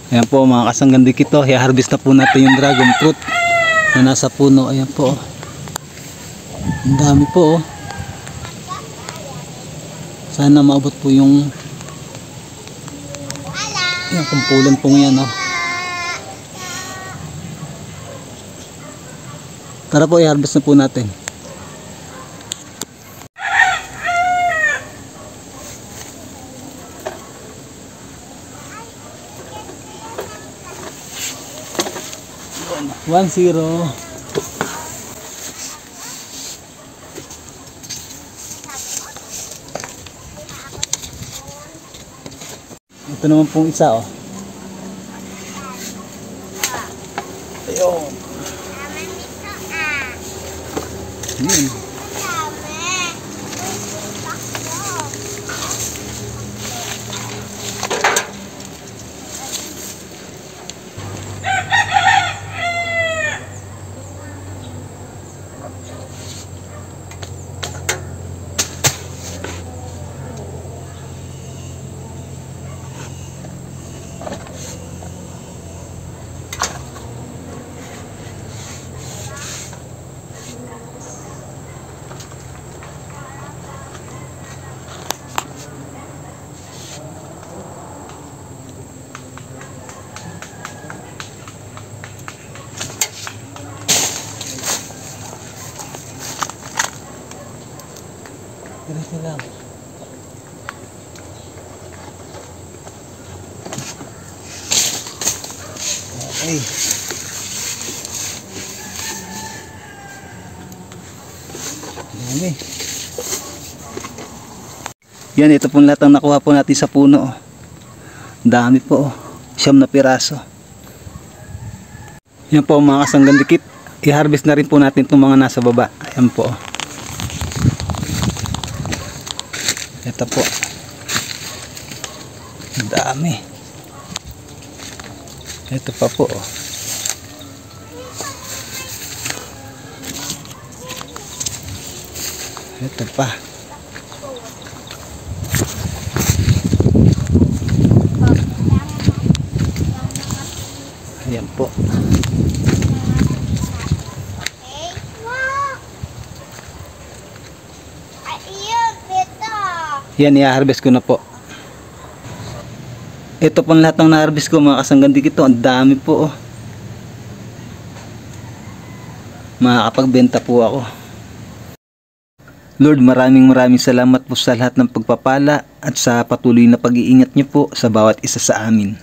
Ayan po mga kasanggan dikito, i-harvest na po natin yung dragon fruit na nasa puno. Ayan po. Ang dami po oh. Sana maabot po yung kumpulan pong yan oh. Tara po, i-harvest na po natin. One zero. Ito naman pong isa oh. Ayun. Yun. Ganito lang. Okay. Dami. Yan, ito pong lahat ang nakuha po natin sa puno. Dami po. 9 na piraso. Yan po mga kasanggan dikit. I-harvest na rin po natin itong mga nasa baba. Ayan po. Ito po. Dami. Ito pa po. Ito pa. Ayan po. Yan, i-harvest ko na po. Ito pang lahat ng na-harvest ko mga kasanggan dikito. Ang dami po oh. Makakapagbenta po ako. Lord, maraming salamat po sa lahat ng pagpapala at sa patuloy na pag-iingat niyo po sa bawat isa sa amin.